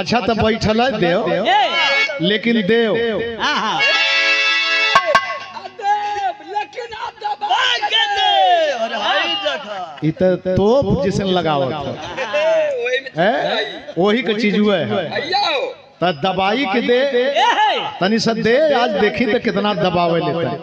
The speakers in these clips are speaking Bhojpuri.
अच्छा तो बैठल है देव, लेकिन देव इतना तोप जिसन लगावत है वही का चीज हुआ है तो दबाई के दे तनी सा दे। आज देखी तो कितना दबावे लेता है।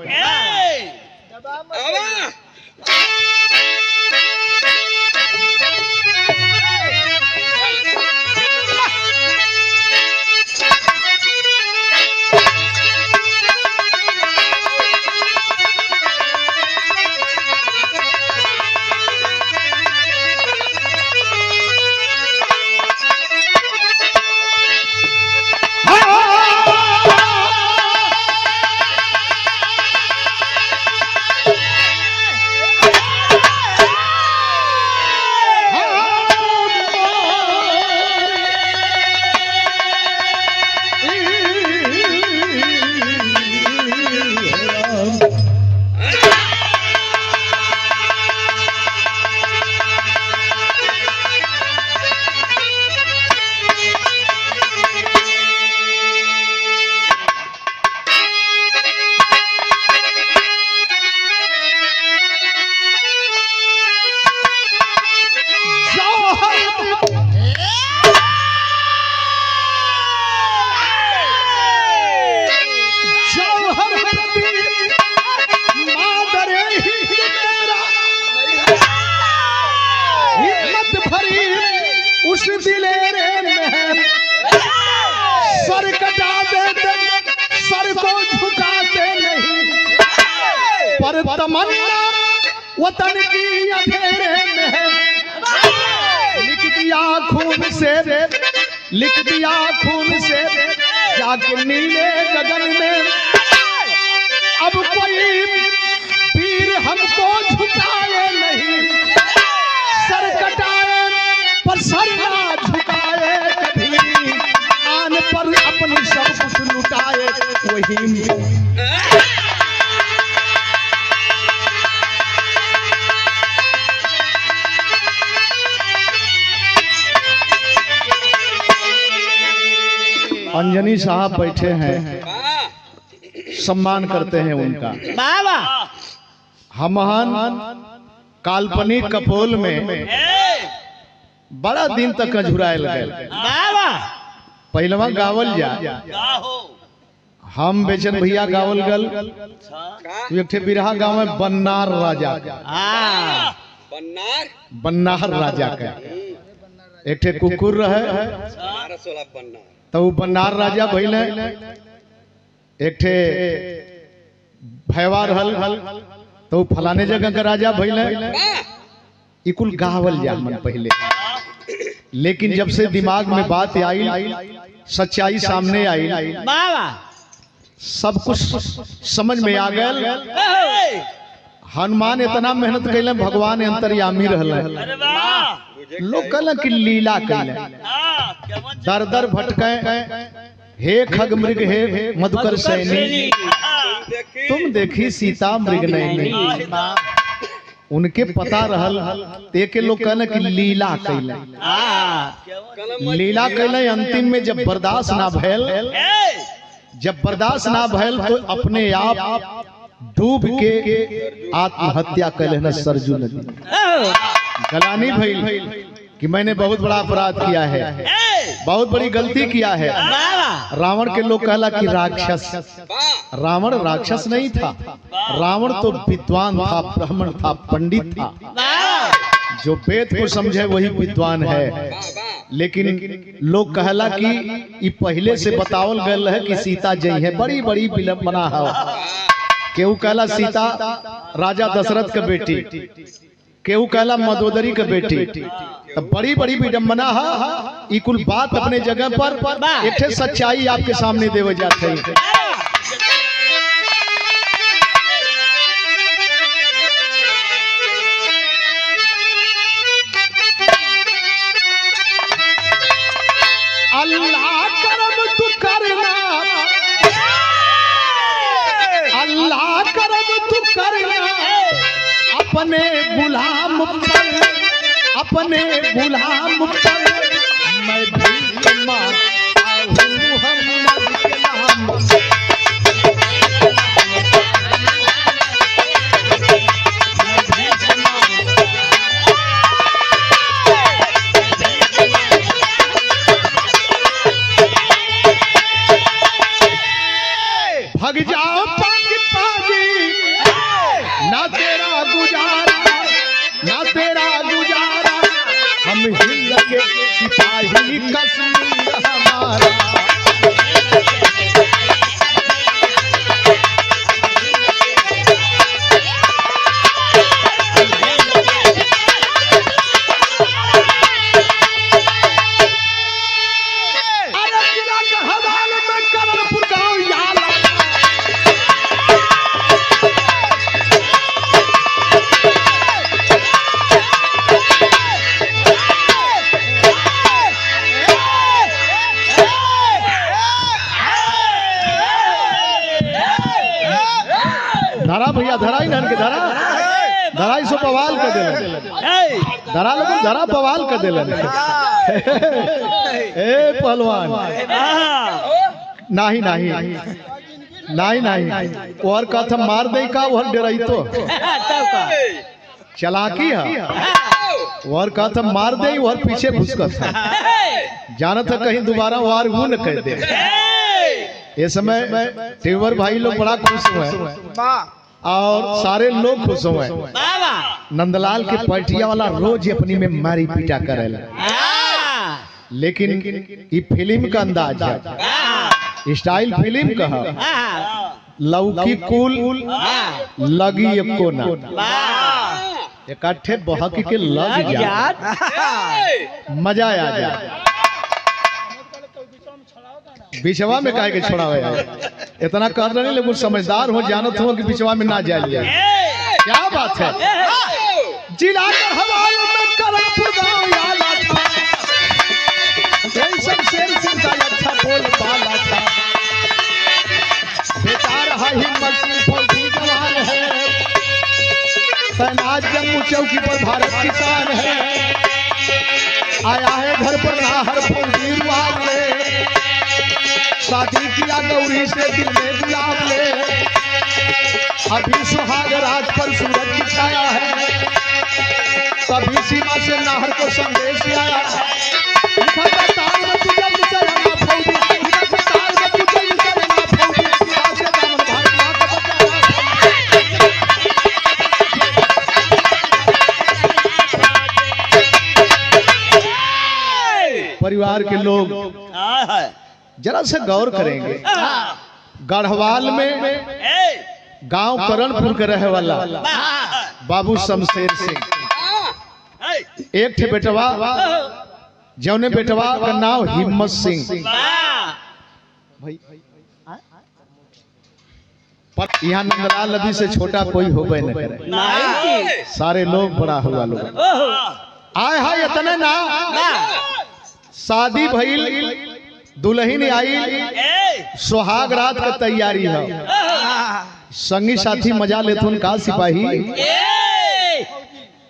उस दिलेरे में सर कटा देते, सर को झुकाते नहीं, पर तमन्ना वतन की अंधेरे में लिख दिया खून से, लिख दिया खून से जाके नीले गगन में। अब कोई वीर हमको झुकाए नहीं, सर कटाए पर सर ना झुकाए कभी, आन पर अपनी सब कुछ लुटाए वही। अंजनी साहब बैठे हैं, सम्मान करते हैं उनका। हमहन काल्पनिक कपोल में बड़ा दिन तक झुरायल गए। पहलवा गावल जा, हम बेचन भैया गावल गल एक ठे बिरहा गाँव में बन्नार राजा का, बन्नार राजा का एक ठे कुकुर रहे तो वो बन्नार राजा भइल। एक ठे भैवा रहल तो फलाने जगह का राजा भइल। इकुल गावल जा मन पहले, लेकिन जब से दिमाग में बात आई, सच्चाई सामने आई, सब कुछ समझ में आ गया। हनुमान इतना मेहनत कैले, भगवान अंतर्यामी रहले। लोग कहला कि लीला कैले, दर दर भटके, हे खग मृग हे मधुकर सैनी, तुम देखी सीता मृग नहीं। उनके पता रहल, ते लोग कहले कि लीला कैले, लीला कैले। अंतिम में जब बर्दाश्त ना भैल, जब बर्दाश्त ना भैल तो अपने आप डूब के आत्महत्या कैले न सरजू नदी। गलानी भइल कि मैंने बहुत बड़ा अपराध किया है, बहुत बड़ी गलती किया है। रावण के लोग कहला कि राक्षस, रावण राक्षस नहीं था, रावण तो विद्वान था, ब्राह्मण था, पंडित था, जो वेद को समझे वही विद्वान है। लेकिन लोग कहला कि ये पहले से बतावल गया है कि सीता जई है, बड़ी बड़ी विलंबना है। केहू कहला सीता राजा दशरथ के बेटी, केहू कहला मदोदरी के बेटी, तो बड़ी बड़ी विडंबना है। ये कुल बात अपने जगह पर, एक सच्चाई आपके सामने देवे जाते हैं। अल्लाह करम तू करना, अल्लाह करम तू करना, अपने गुलाम पर, अपने गुलाम पर मैं भी मां भग जाओ पागी पागी, ना तेरा गुजारा ना तेरा गुजारा, हम हिंद के सिपाही कश्मीर हमारा। धरा भैया धरा ही नन के धरा धराई सो पवाल कर देलन, धरा लोग धरा पवाल कर देलन। ए पहलवान नहीं नहीं नहीं नहीं और कथा मार दे का वह डराई तो चलाकी है और कथा मार दे और पीछे घुसकर जाना था कहीं दोबारा वार वो न कह दे। ये समय टेवर भाई लोग बड़ा खुश हुए और सारे लोग खुश हुए। नंदलाल के पटिया वाला रोज अपनी में मारी पीटा करेला, लेकिन ये फिल्म का अंदाज है, स्टाइल फिल्म का है। लौकी कुल लगी एको ना, इकट्ठे बहक के लग जा, मजा आ जाए। बिचवा में काहे के छोड़ावे इतना कर रहे लेकिन समझदार हो, जानत हो कि बिचवा में ना जाए। क्या बात है, जिला के हवाले में करमपुर गांव आला था, जैसन शेर सिंह अच्छा बोल पाला था। बेचारा हिम्मत सिंह फौजी जवान है, तैनात जम्मू चौकी पर भारत किसान है। आया है घर पर हर फौजी रुआब ले, शादी किया गौरी से दिल में गुलाब ले। अभी सुहाग रात पर सूरज की छाया है, कभी सीमा से नाहर को संदेश आया। परिवार के लोग जरा से गौर करेंगे। गढ़वाल में गांव करणपुर के रहे वाला बाबू शमशेर सिंह, एक थे बेटवा जौने बेटवा का नाम हिम्मत सिंह। यहाँ नंदलाल नदी से छोटा कोई होबे न करे, सारे लोग बड़ा हुआ लोग आए हाय इतने ना। शादी भइल, दुल्हन आई, सुहाग रात का तैयारी है, संगी साथी मजा लेथुन का सिपाही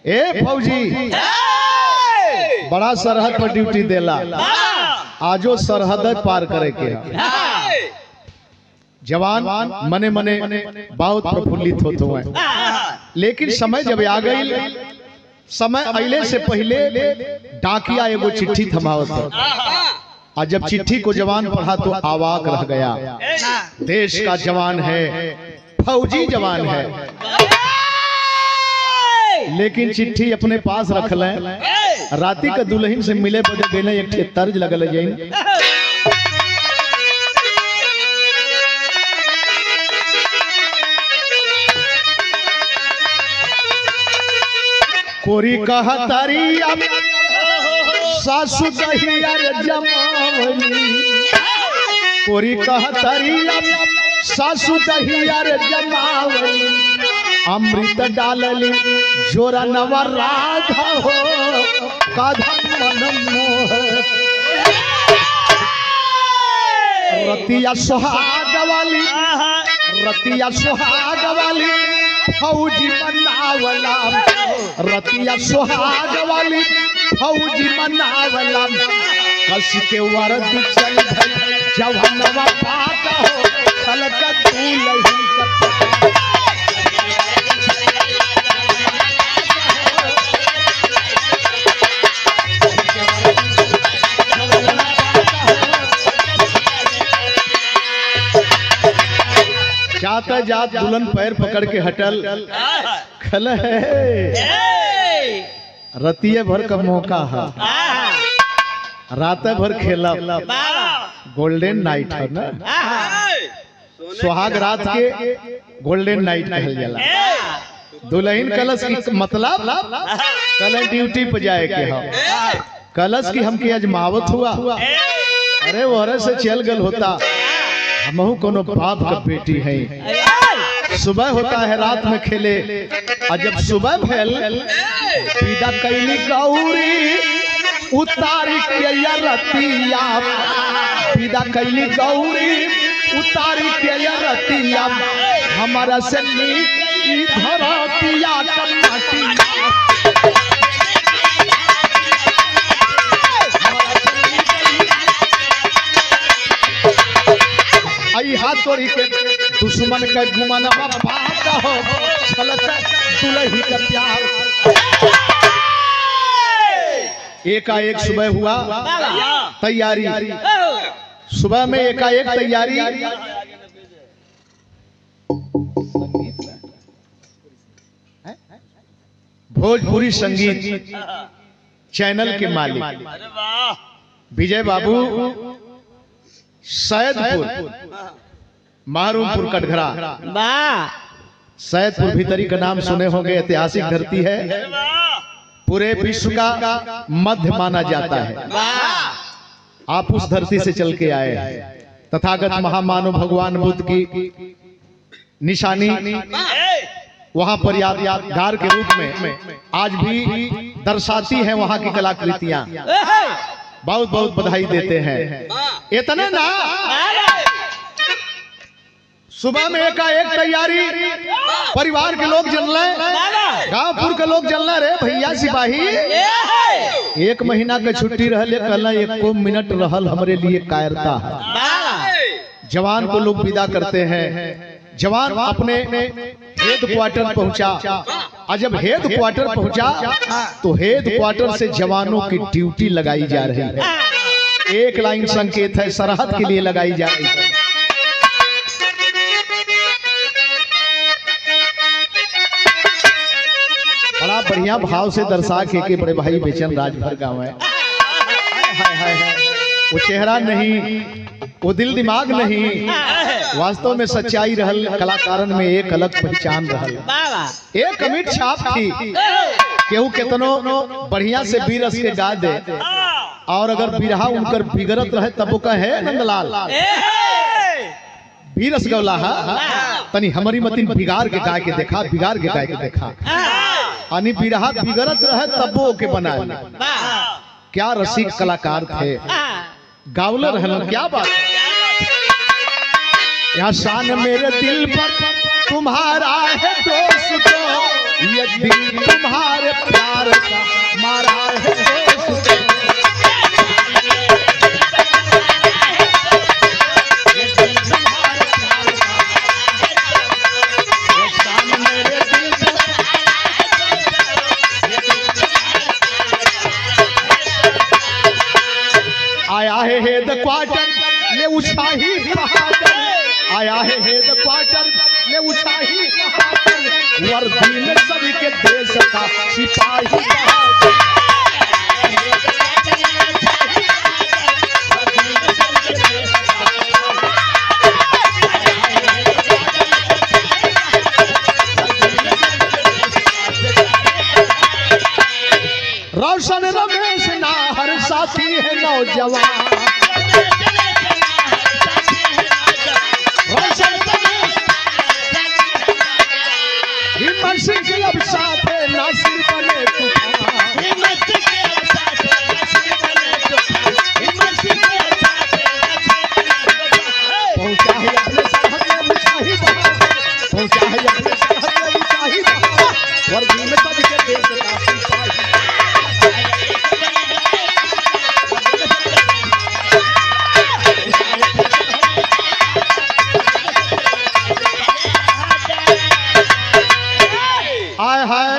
ए फौजी बड़ा सरहद पर ड्यूटी देला, आजो सरहद पार करे के। जवान मने मने बहुत प्रफुल्लित होते हुए, लेकिन समय जब आ गई, समय अइले से पहले डाकिया एगो चिट्ठी थमावत, और जब चिट्ठी को जवान पढ़ा तो आवाक रह गया। देश का जवान है, फौजी जवान है, लेकिन चिट्ठी अपने पास रख लें। राती का दुल्हन से मिले बदे गए, एक तर्ज लगल जाइन। कोरी कहतरी सासु दहियर जमावली, कोरी कहतरी सासु दहियर जमावली। अमृत डालली जोरा नवराधा हो, काधम मन मोह। रतिया सुहाग वाली, रतिया सुहाग वाली फौजी मनावला, रतिया सुहाग वाली फौजी मनावला। कस के वरद चल जवानवा पाता हो, छलक दूलही जाता जात दुल्हन पैर पकड़ के हटल खल है रतिये भर का मौका है रात भर खेला गोल्डन नाइट है ना सुहाग रात के गोल्डन नाइट कहल जाला। दुल्हन कलश की मतलब कल ड्यूटी पे जाए के हम कलश की हमके अजमावत हुआ अरे वह से चल गल होता हमहू कोनो बाप का बेटी है। सुबह होता है रात में खेले और जब सुबह भेल विदा कैली गौरी उतारी के रतिया विदा कैली गौरी उतारी के रतिया हमारा से नीक धरतिया कन्नाटिया आई हाथ तोड़ी के दुश्मन के गुमनवा बात हो छलक दुल्ही का प्यार। एकाएक सुबह हुआ तैयारी सुबह में एकाएक तैयारी भोजपुरी संगीत चैनल के मालिक विजय बाबू सैदपुर मारूमपुर कटघरा सैदपुर भीतरी का नाम सुने होंगे ऐतिहासिक धरती है पूरे विश्व का मध्य माना जाता है। आप उस धरती से चल के आए तथागत महामानव भगवान बुद्ध की निशानी वहां पर यादगार के रूप में आज भी दर्शाती है वहां की कलाकृतियां। बहुत बहुत बधाई देते हैं। इतना ना सुबह में एकाएक तैयारी परिवार के लोग जल रहे गांवपुर के लोग जल रहे भैया सिपाही 1 महीना के छुट्टी रहले कहला 1 मिनट रहल हमरे लिए कायरता है। जवान को लोग विदा करते हैं। जवान अपने हेड क्वार्टर पहुंचा और जब हेड क्वार्टर पहुंचा तो हेड क्वार्टर से जवानों की ड्यूटी लगाई जा रही है। एक लाइन संकेत है सरहद के लिए लगाई जा रही है। बड़ा बढ़िया भाव से दर्शा के बड़े भाई बेचन राजभर गांव है। वो चेहरा नहीं वो दिल दिमाग नहीं वास्तव में सच्चाई रहल कलाकारन में एक अलग पहचान रहल एक अमिट छाप थी केहू केतनो बढ़िया से बीरस के गा दे और अगर बिरहा उनकर बिगड़त रहे तब वो कहे नंदलाल बीरस गौला तनी हमारी मतीन बिगाड़ के गा के देखा बिगाड़ के गा के देखा अनि बिरहा बिगड़त रहे तब वो के बनाए। क्या रसिक कलाकार थे गावलर है क्या बात यहाँ शान मेरे दिल पर तुम्हारा है दोस्तों ये दिल तुम्हारे प्यार का मारा है दोस्तों। आया है हेड क्वार्टर ले उछाही बहादुर आया है हेड क्वार्टर ले उछाही बहादुर वर्दी में सभी के देश का सिपाही बहादुर। रोशन रमेश ना हर साथी है नौजवान हिम्मत सिंह के अब साथ है नासिर बने पहुंचा है अपने सरहद में मुशाही पहुंचा है अपने सरहद में मुशाही वर्दी में सभी के देश का सिपाही। आए हाय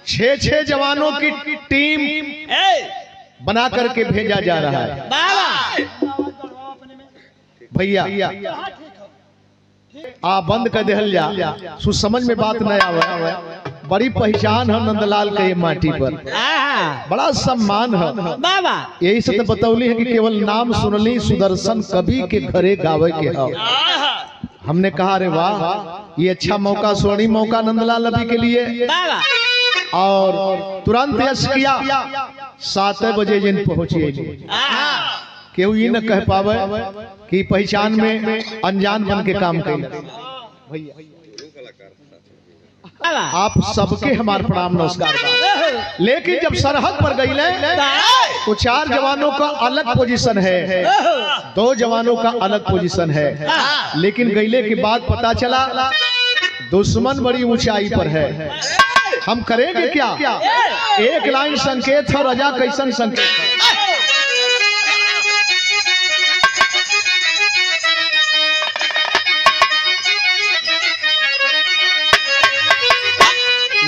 6 जवानों की टीम बना करके भेजा जा रहा है। भैया आ बंद कर देहल जा सु समझ में बात न आवे। बड़ी पहचान है नंदलाल के माटी पर, बड़ा सम्मान है बाबा। यही से तो बतौली है कि केवल नाम सुनली सुदर्शन कवि के घरे गावे के है। हमने कहा अरे वाह ये अच्छा मौका, स्वर्णिम मौका नंदलाल अभी के लिए। और तुरंत यश किया 7 बजे जिन पहुंचिए। केहू ये न कह पावे कि पहचान में अनजान बन के काम कर। आप सबके हमारे प्रणाम नमस्कार। लेकिन जब सरहद पर गईले तो 4 जवानों का अलग पोजीशन है, 2 जवानों का अलग पोजीशन है। लेकिन गईले के बाद पता चला दुश्मन बड़ी ऊंचाई पर है। हम करेंगे क्या? एक लाइन संकेत है, रजा कैसन संकेत है।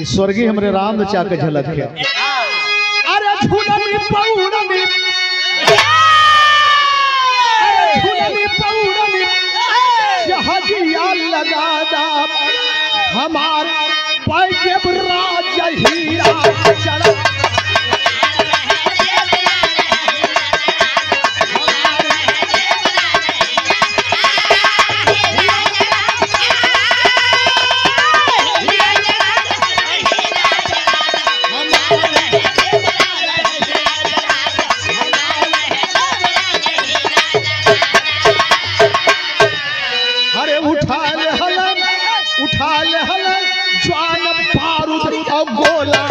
स्वर्गीय हमरे राम चा के झलक है। अरे झूलनी पौड़नी, झूलनी पौड़नी जहाजिया लगा दा हमार पैकेब राज हीरा चढ़ा। उठा ले हलन ज्वान बारूद और गोला।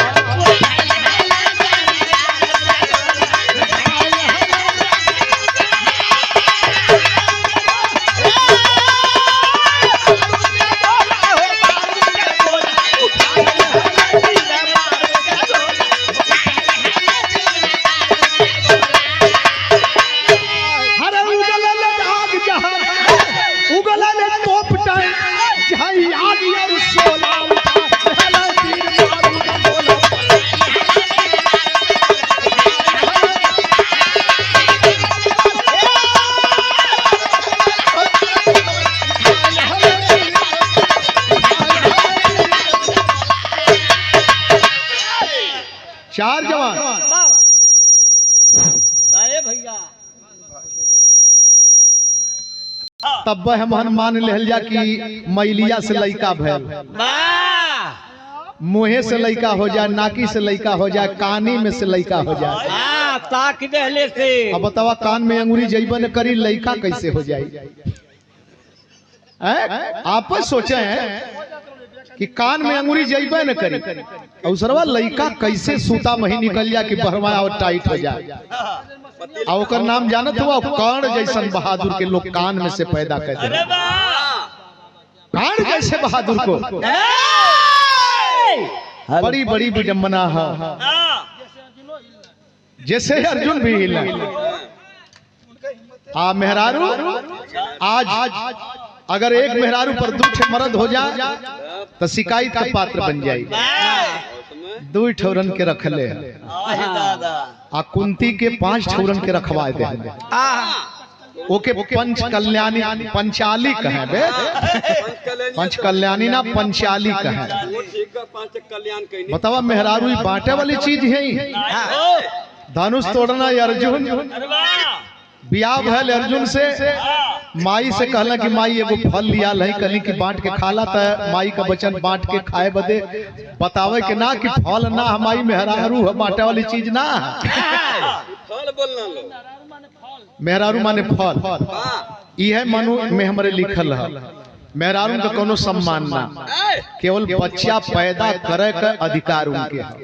चार जवान भैया तब हम मान ले जा कि मैलिया से लइका भैल, मुहे से लइका हो जाए, नाकी से लइका हो जाए, कानी में से लइका हो जाए। ताक दहले से अब बतावा कान में अंगूरी जैबन करी लइका कैसे हो जाए? आप सोचे हैं कि कान में अंगूरी जैबे न करी अवसरवा लइका कैसे सूता मही निकल जाए कि बहरवा और टाइट हो जाए। और ओकर नाम जानत हुआ कर्ण जैसन बहादुर के लोग कान में से पैदा कर दे। कर्ण जैसे बहादुर को बड़ी बड़ी विडंबना है। जैसे अर्जुन भी हिला आ मेहरारू आज अगर एक मेहरारू पर 2 मर्द हो जाए तो शिकायत का पात्र बन जाए। 2 ठौरन के रखले आ कुंती के 5 ठौरन के रखवा दे। ओके पंच कल्याणी पंचाली कहे बे, पंच कल्याणी ना पंचाली कहे। बतावा मेहरारू बांटे वाली चीज है। धनुष तोड़ना अर्जुन बियाह भैल अर्जुन से माई से कहला कि माई एगो फल लिया नहीं कली की बांट के खाला त माई का वचन बांट के खाए बदे बतावे के ना कि फल ना हमारी मेहरारू बांटे वाली चीज ना फल बोलना लो मेहरारू माने फल। यह मनु में हमारे लिखल है मेहरारू का कोनो सम्मान ना, केवल बच्चा पैदा करे का अधिकार उनके है।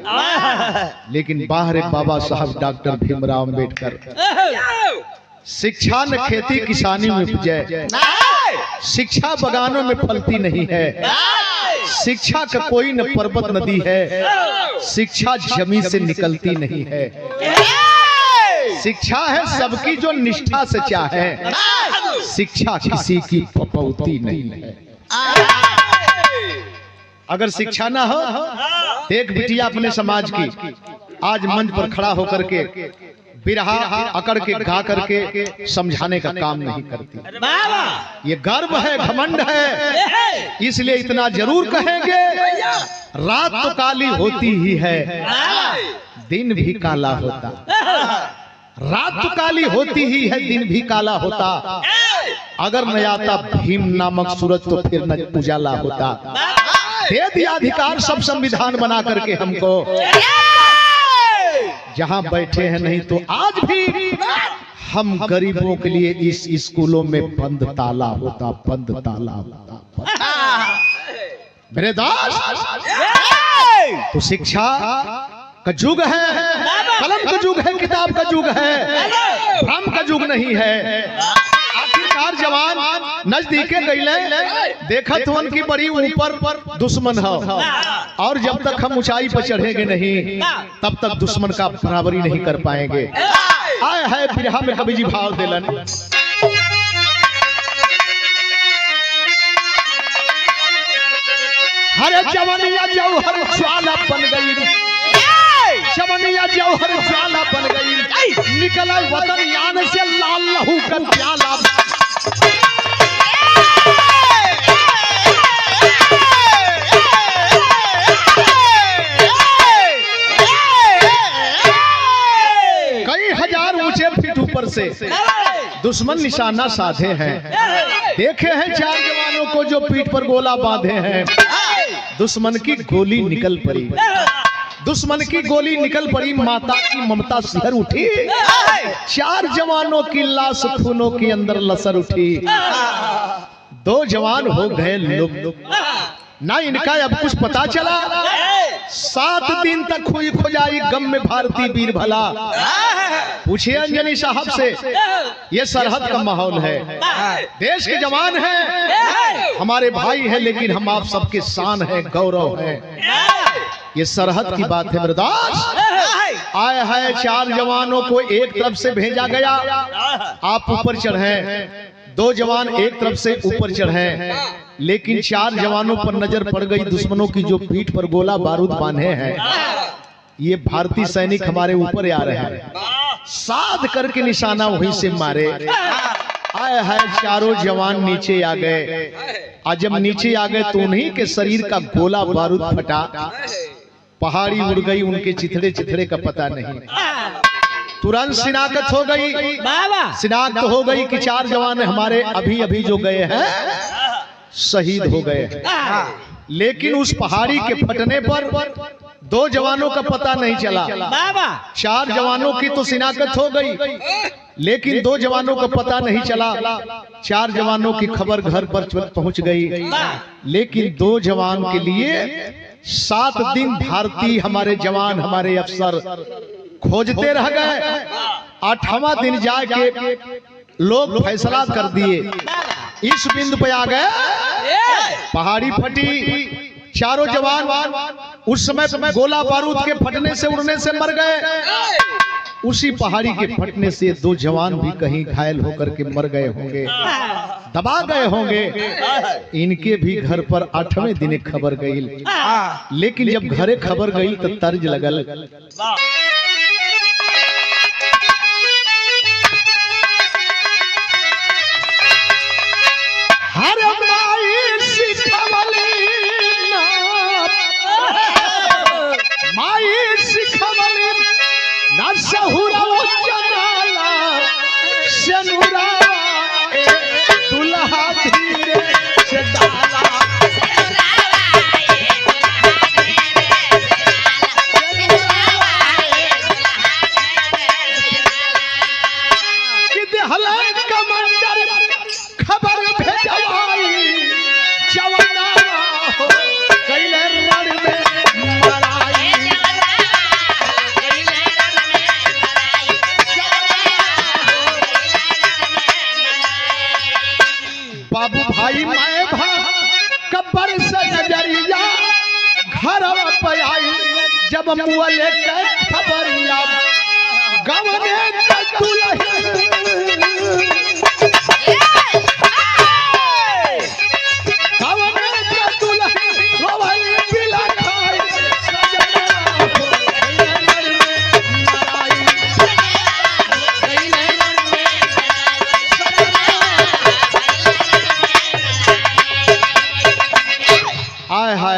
लेकिन बाहर बाबा साहब डॉक्टर भीमराव अम्बेडकर शिक्षा न खेती किसानी में उपजे, शिक्षा बगानों में फलती नहीं है, शिक्षा का कोई न पर्वत नदी है, शिक्षा जमीन से निकलती नहीं है। शिक्षा है सबकी जो निष्ठा से चाहे, शिक्षा किसी की पपौती नहीं है। अगर शिक्षा ना हो, एक बिटिया अपने समाज की आज मंच पर खड़ा होकर के बिरहा अकड़ के गा करके समझाने का काम नहीं करती। ये गर्व है, घमंड है, इसलिए इतना जरूर कहेंगे, रात तो काली होती ही है, दिन भी काला होता। रात तो काली होती ही है, दिन भी काला होता। अगर न आता भीम नामक सूरज तो फिर न उजाला होता। दे दिया अधिकार सब संविधान बना करके हमको, जहां बैठे हैं नहीं तो आज भी हम गरीबों के लिए इस स्कूलों में बंद ताला होता, बंद ताला होता। मेरे दोस्त, तो शिक्षा का युग है, कलम का युग है, किताब का युग है, भ्रम का युग नहीं है। आखिरकार जवान नजदीके गईले, देखा तो उनकी बड़ी ऊपर दुश्मन हो, और जब तक हम ऊंचाई पर चढ़ेंगे नहीं तब तक दुश्मन का बराबरी नहीं कर पाएंगे। आए है बिरहा में कवि जी भाव दिलन, हरे जवनिया जौहर ज्वाला बन गई, जवनिया जौहर ज्वाला बन गई, निकला वतन यान से लाल लहू का प्याला। कई हजार ऊंचे फीट ऊपर से दुश्मन निशाना साधे हैं। देखे हैं 4 जवानों को जो पीठ पर गोला बांधे हैं, दुश्मन की गोली निकल पड़ी, दुश्मन की गोली निकल पड़ी, माता की ममता सिहर उठी, 4 जवानों की लाश खूनों के अंदर लसर उठी। 2 जवान हो गए लुप्त, ना इनका अब कुछ पता चला। 7 दिन तक हुई खोजाई गम में भारतीय वीर भला। पूछे अंजनी साहब से, ये सरहद का माहौल है, देश के जवान हैं, हमारे भाई हैं, लेकिन हम आप सबके शान है, गौरव है। ये सरहद की बात है मृदास। आए है 4 जवानों को एक तरफ से भेजा गया, आप ऊपर चढ़े। 2 जवान एक तरफ से ऊपर चढ़े, लेकिन 4 जवानों पर नजर पड़ गई दुश्मनों की जो पीठ पर गोला बारूद बांधे हैं। ये भारतीय सैनिक हमारे ऊपर आ रहे हैं, साध करके निशाना वहीं से मारे। आए है 4 जवान नीचे आ गए, आज जब नीचे आ गए तो उन्हीं के शरीर का गोला बारूद फटा, पहाड़ी उड़ गई, उनके चिथड़े चिथड़े का पता नहीं। तुरंत शिनाख्त हो गई, शिनाख्त हो गई कि 4 जवान हमारे अभी अभी जो गए हैं शहीद हो गए। लेकिन उस पहाड़ी के फटने पर 2 जवानों का पता नहीं चला। 4 जवानों की तो शिनाख्त हो गई, लेकिन 2 जवानों का पता नहीं चला। 4 जवानों की खबर घर पर पहुंच गई, लेकिन 2 जवान के लिए 7 दिन भारतीय हमारे जवान, हमारे अफसर खोजते रह गए। 8वां दिन जाके लोग फैसला कर दिए, इस बिंदु पे आ गए, पहाड़ी फटी, 4 जवान उस समय गोला बारूद के फटने से उड़ने से मर गए। उसी पहाड़ी के फटने से 2 जवान भी कहीं घायल होकर के मर गए होंगे, दबा गए होंगे। इनके भी घर पर 8वें दिन खबर गई, लेकिन जब घरे खबर गई तो तर्ज लगल, दुल्हा धीरे से डाला, खबर भेजवाई, जवाना हो कैले रण में मराई। बाबू भाई मैं कब्र से नजरिया घर पे आई, जब मुआ लेके खबरिया गवने का दुल्हन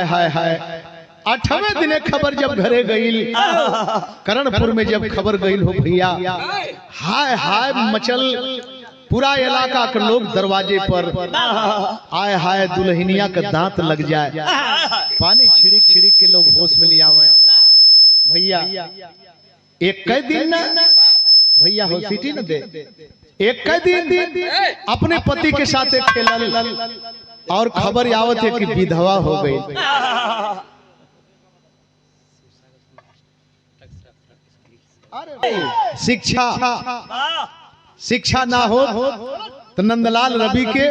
हाय हाय 8वें दिने खबर जब घरे गई, करणपुर में जब खबर गई हो भैया, हाय हाय मचल पूरा इलाका के लोग दरवाजे पर, आय हाय दुल्हनिया का दांत लग जाए, पानी छिड़क छिड़क के लोग होश में ले आवे भैया। एक कई दिन ना भैया हो सिटी न दे, एक कई दिन अपने पति के साथ खेलल और खबर आवत है कि विधवा हो गई। शिक्षा ना हो तो नंदलाल रवि के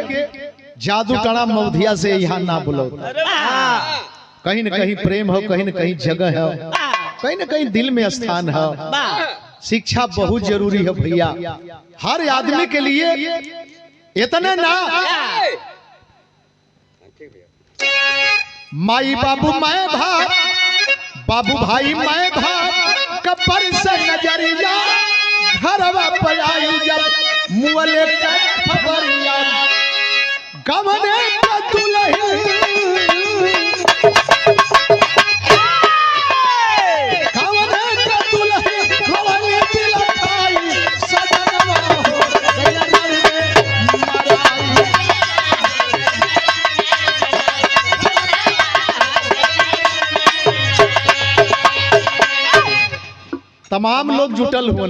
जादू टना मौधिया से यहाँ ना बोलो। कहीं न कहीं प्रेम हो, कहीं न कहीं जगह है, कहीं न कहीं दिल में स्थान है। शिक्षा बहुत जरूरी है भैया हर आदमी के लिए। इतना ना माई बाबू मैं भाई, बाबू भाई मैं भाई, कब्र से नजरिया घरवा पे आई जब मुअले का खबरिया, गमने का दुल्हन तमाम लोग जुटल हुए,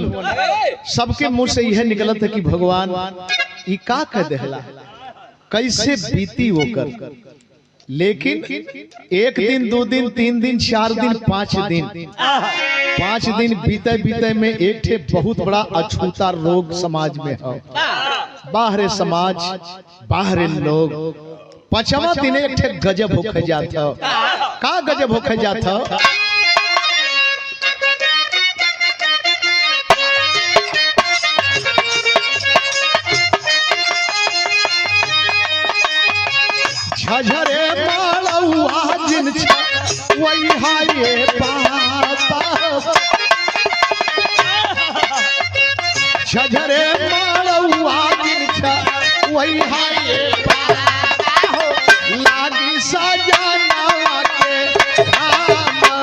सबके मुंह से यह निकलत है कि भगवान ई का कह देहला, कैसे बीती वो कर। लेकिन एक दिन, 2 दिन, 3 दिन, 4 दिन, 5 दिन बीते बीते में एक ठे बहुत बड़ा अछूता रोग समाज में है। बाहरे समाज, बाहरे लोग 5वां दिन एक ठे गजब होके जाता। का गजब होके जाता? झझरे मालौआ जिन वही हाये बाबा, झझरे मालौआ जिन वही हाये बाबा, लागी सजाना के धाम हो।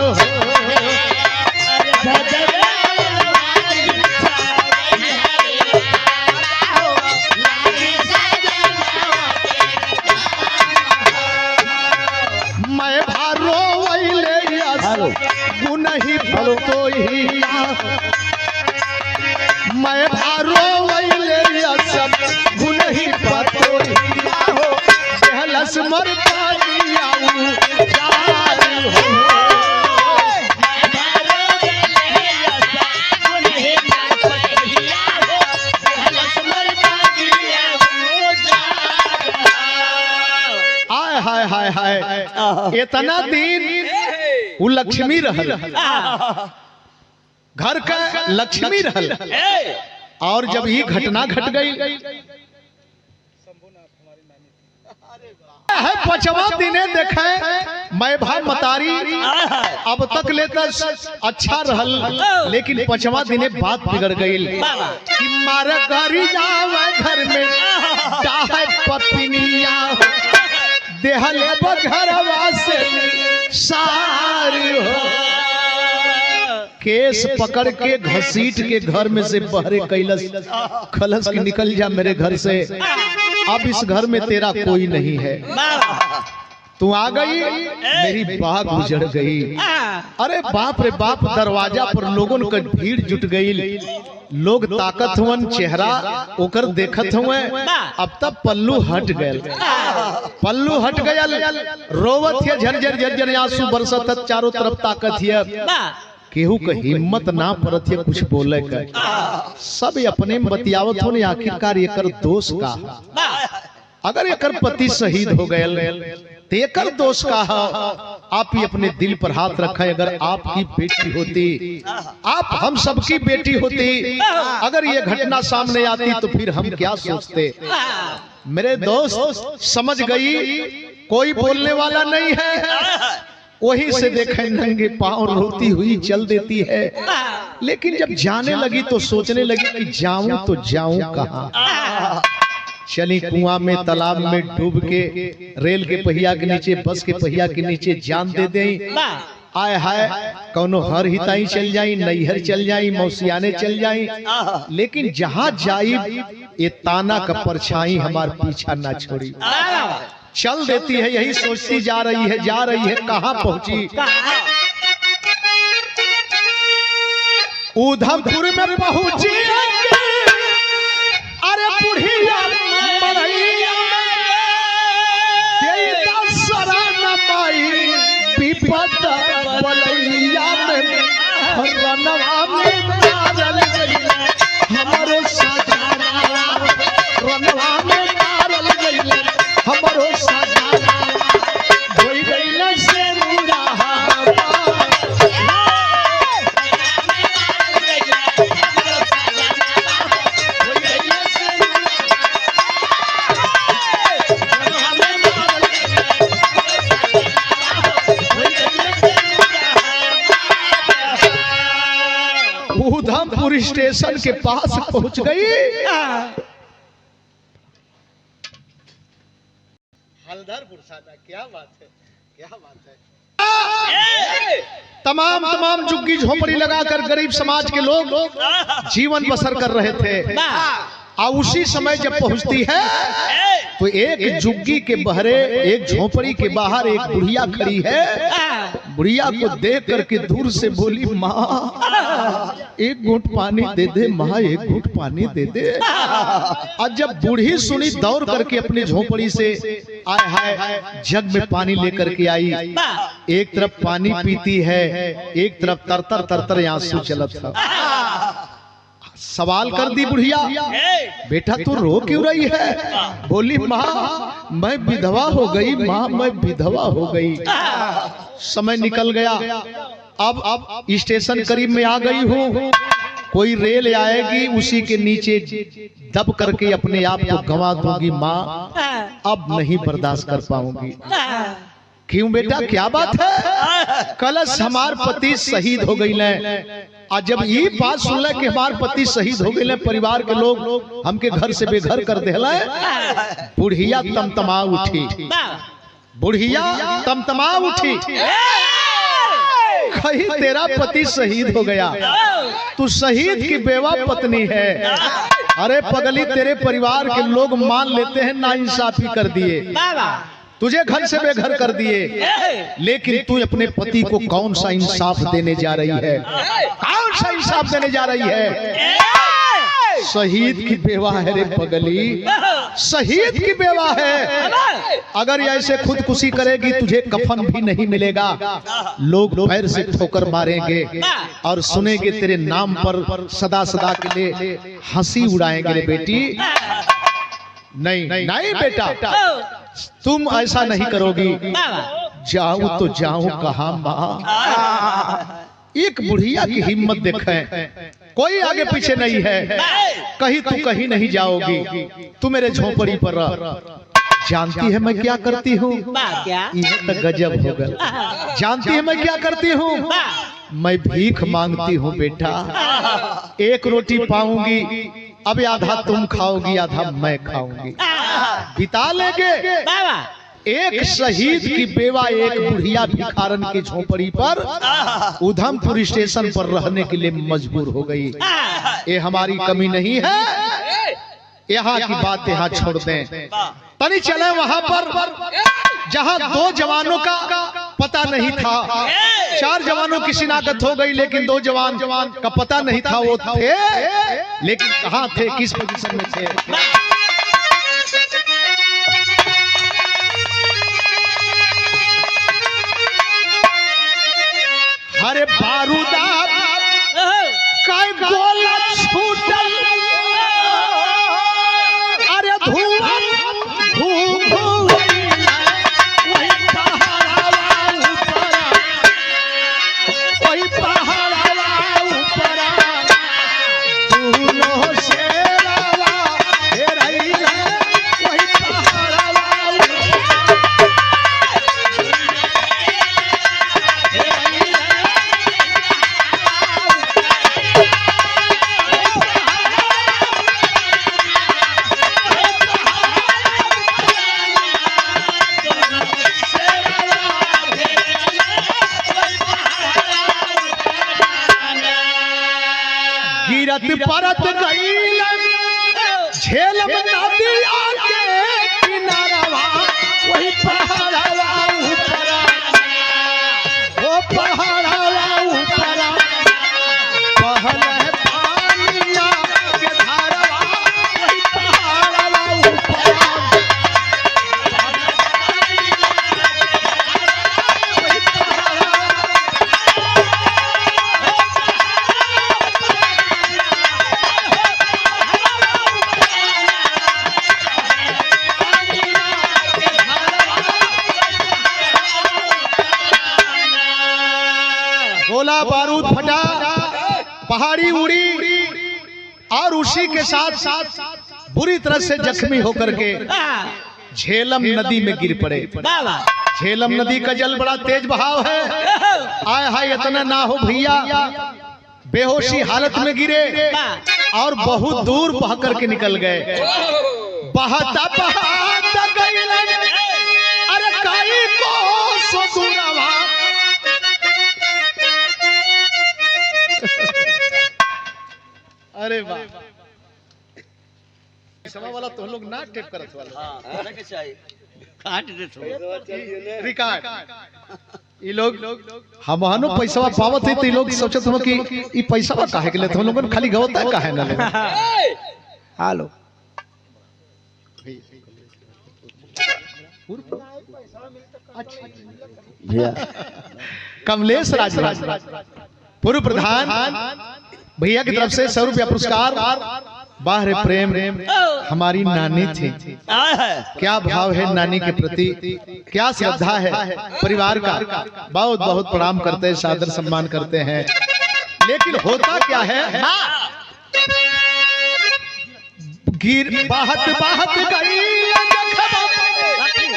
गुनही भलो तो ही मैं भारो वैले सब गुनही भलो ही हो, पहलस मर पानी आऊं जाई हो। आय हाय हाय हाय इतना दिन वो लक्ष्मी रहल, घर का लक्ष्मी रहल, और जब ये घटना घट गई है 5वां दिने देखे मैं भाई मतारी अब तक लेकर अच्छा रहल, लेकिन 5वां दिने बात बिगड़ गई कि मारे गरी जावे घर में चाहे पत्निया देहले बघरवा से सारी हो। केस पकड़ के घसीट के घर में से बहरे कैलस, खलस की निकल जा मेरे घर से, अब इस घर में तेरा कोई नहीं है। तू आ गई मेरी बात गुजर गई। अरे बाप रे बाप, दरवाजा पर लोगों का भीड़ जुट गई, लोग ताकत हुवन, चेहरा ओकर देखत हुए। अब तब पल्लू हट गए, पल्लू हट गया, रोवत है झरझर झरझर आंसू बरसत, चारों तरफ ताकत है, केहू का हिम्मत ना पड़त है कुछ बोले का। सब अपने बतियावत हो, आखिरकार एकर दोष का, अगर एकर पति शहीद हो गए तो एकर दोष का है। आप ही अपने दिल पर हाथ रखें, अगर आपकी बेटी होती, आप हम सबकी बेटी होती, अगर ये घटना सामने आती तो फिर हम क्या सोचते। मेरे दोस्त समझ गई, कोई बोलने वाला नहीं है, वही से देखे नंगे पांव रोती हुई चल देती है। लेकिन जब जाने लगी तो सोचने लगी कि जाऊं तो जाऊं कहां। चली कुआं में तालाब में डूब के रेल के पहिया के नीचे बस के पहिया के नीचे जान दे दें। आय हाय कौनो हर हिताई चल जाई, नैहर चल जाई, मौसियाने चल जाई, लेकिन जहां जाई ये ताना का परछाई हमार पीछा ना छोड़ी। चल देती है यही सोचती जा रही है कहां पहुंची। उधमपुर में पहुंची, अरे बुढ़िया मरैया देता सराना माई विपत बलैया में रनवा में मारल गइल हमरो सजाना, रनवा में मारल गइल हमरो सजाना, होई गइल से मुराहा उधमपुर स्टेशन के पास पहुंच गई। हल्दरपुर सादा, क्या बात है, क्या बात है। तमाम झुग्गी झोपड़ी लगाकर गरीब समाज के लोग जीवन बसर कर रहे थे। और उसी समय जब पहुंचती है तो एक झुग्गी के बहरे, एक झोपड़ी के बाहर एक बुढ़िया खड़ी है। बुढ़िया को देख करके दूर से बोली, माँ एक घूंट पानी दे दे, माँ एक घूंट पानी दे दे। और जब बूढ़ी सुनी दौड़ करके अपनी झोपड़ी से आय हाय जग में पानी लेकर के आई। एक तरफ पानी पीती है, एक तरफ तरतर तरतर आंसू चलत था। सवाल कर दी बुढ़िया, बेटा तू रो क्यों रही है? बोली, माँ मैं विधवा हो गई, माँ मैं विधवा हो गई। समय निकल गया, अब स्टेशन करीब में आ गई हूँ, कोई रेल आएगी उसी के नीचे दब करके अपने आप को गंवा दूंगी माँ, अब नहीं बर्दाश्त कर पाऊंगी। क्यों बेटा क्या बात है? कलश हमार पति शहीद हो गई ले। और जब ये बात सुन कि हमार पति शहीद हो गए, परिवार के लोग हमके घर से बेघर कर देला, बुढ़िया तमतमा उठी। बुढ़िया तमतमा उठी, कहीं तेरा पति शहीद हो गया, तू शहीद की बेवा पत्नी है। अरे पगली, तेरे परिवार के लोग मान लेते हैं नाइंसाफी कर दिए, तुझे घर से बेघर कर दिए, लेकिन तू अपने पति को कौन सा इंसाफ देने जा रही है? कौन सा इंसाफ देने जा रही है? शहीद की बेवा है रे पगली, शहीद की बेवा है। अगर ऐसे खुदकुशी करेगी तुझे कफन भी नहीं मिलेगा, लोग पैर से ठोकर मारेंगे और सुनेंगे तेरे नाम पर सदा सदा के लिए हंसी उड़ाएंगे रे बेटी। नहीं नहीं बेटा, तुम ऐसा नहीं करोगी। जाऊं तो जाऊं कहां मां? एक बुढ़िया की हिम्मत देखें, कोई आगे पीछे नहीं है, कहीं तू कहीं नहीं जाओगी, तू मेरे झोपड़ी पर रह। जानती है मैं क्या करती हूँ? ये तो गजब हो गया। जानती है मैं क्या करती हूँ? मैं भीख मांगती हूँ बेटा, एक रोटी पाऊंगी, अब आधा तुम खाओगी आधा मैं खाऊंगी, बिता लेंगे। एक शहीद की बेवा एक बुढ़िया भिखारन की झोपड़ी पर उधमपुर स्टेशन पर रहने के लिए मजबूर हो गई। ये हमारी कमी नहीं है, यहाँ की बात यहाँ छोड़ दें, तनी चले वहां पर जहां दो जवानों का पता नहीं था। 4 जवानों की शिनाख्त हो गई, लेकिन 2 जवान का पता नहीं था वो थे, लेकिन कहां थे, किस पोजीशन में थे। अरे बारूदा का गोला छूटल, अरे धुआं गिरत परत गईल झेलम नदिया के किनारवा वही पहाड़वा ऊपरा वो पहाड़वा ऊपरा पहल है पानिया के धारवा वही पहाड़वा ऊपरा गोला बारूद फटा, पहाड़ी उड़ी और उसी के साथ साथ बुरी तरह से जख्मी होकर के झेलम नदी में गिर पड़े। झेलम नदी का जल बड़ा तेज बहाव है। आय हाय इतना ना हो भैया, बेहोशी हालत में गिरे और बहुत दूर बह करके निकल गए। बहता बहता गइल अरे काई को ससुरवा अरे वाह सवा वाला तो लोग ना टेप करत वाला हां के चाहिए काट दे तो रिकॉर्ड ये लोग हम हनो पैसा पावत है तो ये लोग सोचत हो कि ई पैसा काहे के ले हम लोगन खाली गवत है काहे ना ले। हेलो भैया कमलेश राज पूर्व प्रधान भैया की तरफ से 100 रुपया पुरस्कार। बाहर प्रेम हमारी नानी थी, क्या भाव है नानी के प्रति, क्या श्रद्धा है परिवार का। बहुत बहुत प्रणाम करते हैं, सादर सम्मान करते हैं। लेकिन होता क्या है, गिर बहत बहत गई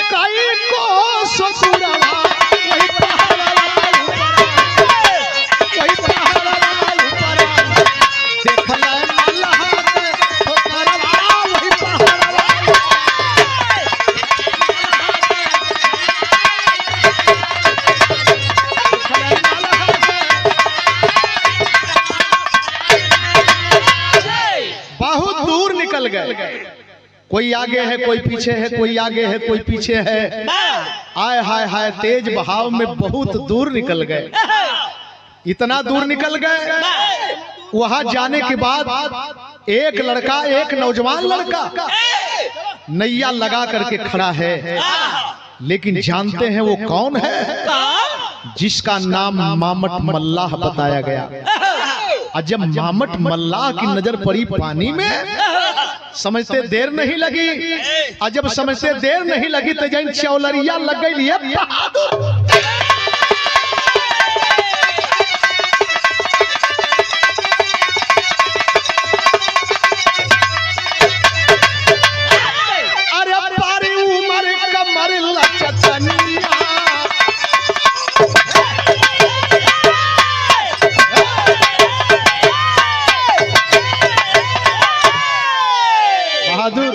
कई को ससुरवा वही पहाड़वा वही पहाड़वा ऊपर देखला मल्लाह के ठोकरवा वही पहाड़वा बहुत दूर निकल गए। कोई आगे है कोई पीछे है, कोई आगे है कोई पीछे है। आय हाय हाय तेज बहाव में बहुत दूर निकल गए। इतना दूर निकल गए, वहां जाने के बाद एक लड़का, एक नौजवान लड़का नैया लगा करके खड़ा है। लेकिन जानते हैं वो कौन है? जिसका नाम मामट मल्लाह बताया गया। और जब मामट मल्लाह की नजर पड़ी पानी में, समझते देर नहीं लगी। और जब समझते देर नहीं लगी तो जैन चौलरिया लग गई है बहादुर। अरे पारी उमर कमर लचकनिया बहादुर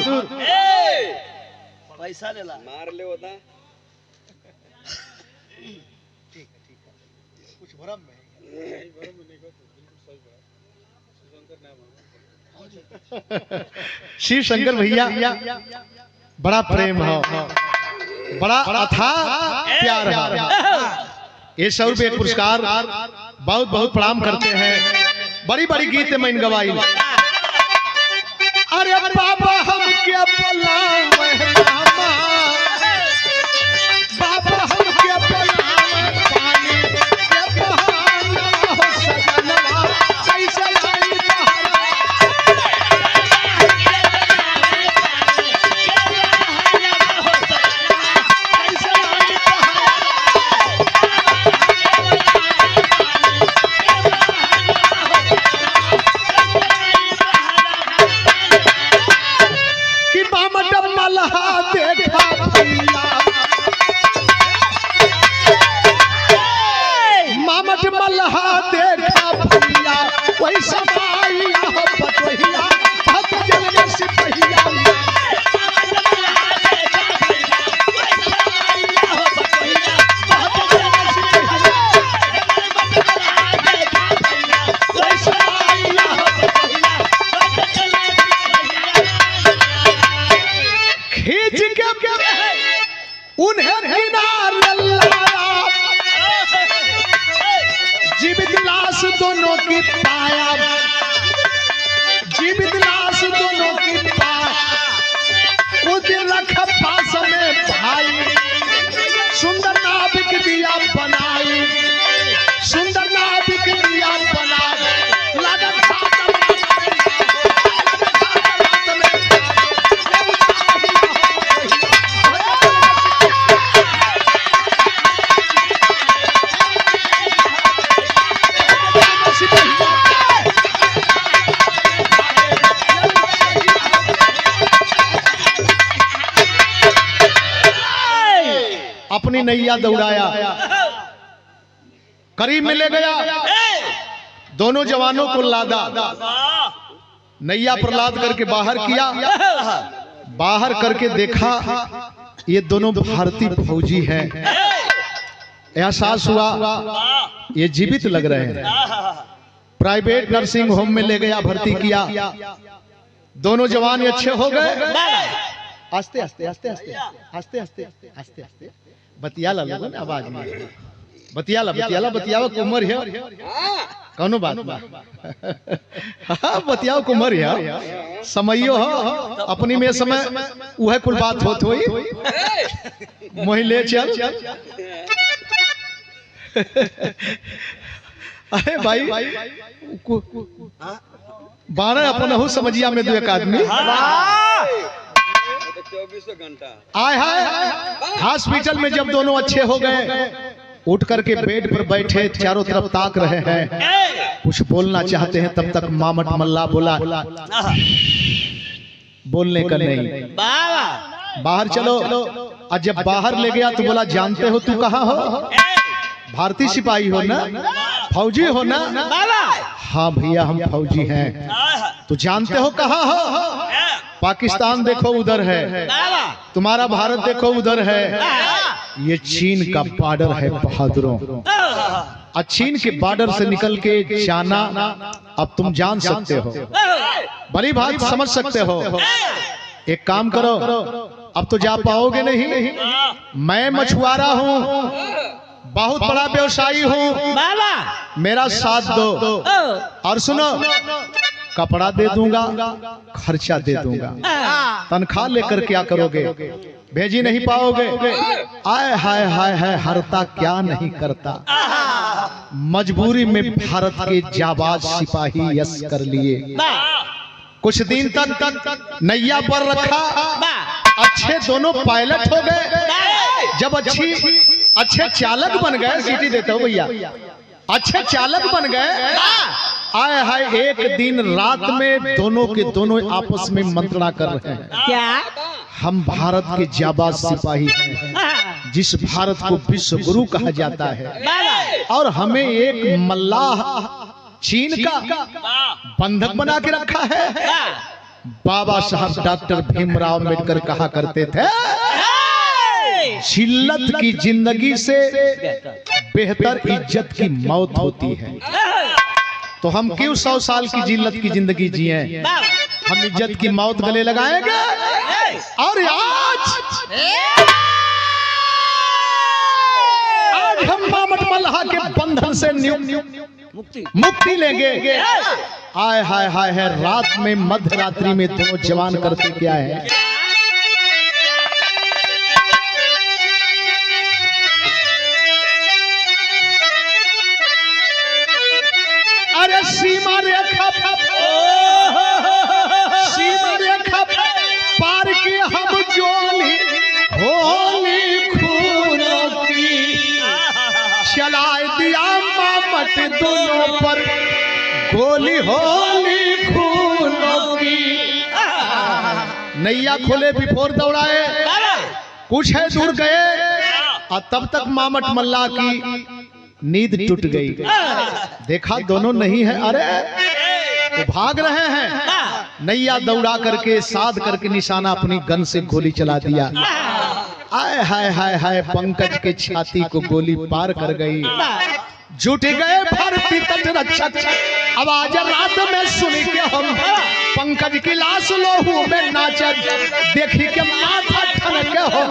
पैसा लेला मार ले होता कुछ भरम में शिव शंकर भैया बड़ा प्रेम है, बड़ा अथाह प्यार है। ये 100 रुपये पुरस्कार बहुत बहुत प्रणाम करते हैं। बड़ी बड़ी गीत में गवाई। अरे बाबा हम क्या बोलाऊं महरामा, बाबा हम क्या बोलाऊं पानी के बहाना हो सजनवा कैसे लाई कि मामट मल्लाह उन्हें किनारे लाया, जीवित लाश दोनों की पाया, जीवित लाश दोनों की पाया, कुछ रख पास में भाई, सुंदर नाविक दिया बनाई, सुंदर नाविक दिया बनाई, लगन अपनी नैया दौड़ाया, करीब में ले गया, दोनों जवानों को लादा, नैया पर लाद करके बाहर किया, बाहर करके देखा ये दोनों भारतीय फौजी हैं। एहसास हुआ ये जीवित लग रहे हैं। प्राइवेट नर्सिंग होम में ले गया, भर्ती किया, दोनों जवान अच्छे हो गए। आस्ते आस्ते आस्ते आस्ते आस्ते आस्ते आस्ते आस्ते बतियाला लोगों ने आवाज में बतियाला बतियाला बतियावा कुमर है कौनो बात बा हाँ बतियाओ कुमर है समयो हो अपनी में समय वह कुल बात होत होई मोहिले चल अरे भाई बारह अपन हो समझिया में दो एक आदमी 24 घंटा आए हाय हॉस्पिटल में जब दोनों अच्छे हो गए उठ करके बेड पर बैठे चारों तरफ ताक रहे हैं कुछ बोलना चाहते हैं तब तक मामट मल्ला बोला बोलने का नहीं बाहर चलो और जब बाहर ले गया तो बोला जानते हो तू कहाँ हो भारतीय सिपाही हो ना फौजी हो ना हाँ भैया हम फौजी हैं तो जानते हो कहाँ हो पाकिस्तान देखो उधर है तुम्हारा भारत देखो उधर है ये चीन का बॉर्डर है बहादुरों और चीन के बॉर्डर से निकल के जाना अब तुम जान सकते हो बड़ी बात समझ सकते हो एक काम करो अब तो जा पाओगे नहीं मैं मछुआरा हूँ बहुत बड़ा व्यवसायी हूँ मेरा साथ दो और सुनो कपड़ा दे दूंगा खर्चा दे दूंगा तनख्वाह लेकर क्या करोगे भेजी नहीं पाओगे आय हाय हाय हाय हरता क्या नहीं करता मजबूरी में भारत के जाबाज सिपाही यश कर लिए कुछ दिन तक नैया पर रखा अच्छे दोनों पायलट हो गए जब अच्छे चालक बन गए सीटी देते हो भैया अच्छे चालक बन गए आए हाय एक दिन रात में दोनों के दोनों आपस में मंत्रणा कर रहे हैं क्या हम भारत के जाबाज सिपाही हैं जिस भारत को विश्व गुरु कहा जाता है और हमें एक मल्लाह चीन का बंधक बना के रखा है बाबा साहब डॉक्टर भीमराव अम्बेडकर कहा करते थे जिल्लत की जिंदगी से बेहतर इज्जत की मौत होती है तो हम क्यों 100 साल की जिल्लत की जिंदगी जिए हम इज्जत की मौत गले लगाएंगे और आज हम मामट मल्लाह के बंधन से मुक्ति लेंगे आय हाय हाय है रात में मध्य रात्रि में दोनों जवान करते क्या है अरे सीमा रेखा पार की हम जोली होली खूनों की चलाए दिया मामट दोनों पर गोली होली खूनों की नैया खोले बिफोर दौड़ाए कुछ है दूर गए और तब तक मामट मल्ला की नींद टूट गई देखा दोनों नहीं है अरे वो भाग रहे हैं नैया दौड़ा करके साध करके निशाना अपनी गन से गोली चला दिया आय हाय हाय हाय पंकज के छाती को गोली पार कर गई जुट गए भारतीय तट रक्षक अब आज रात में सुनी के हम पंकज की लाश लोहू में नाचत देखी के माथा ठनके हो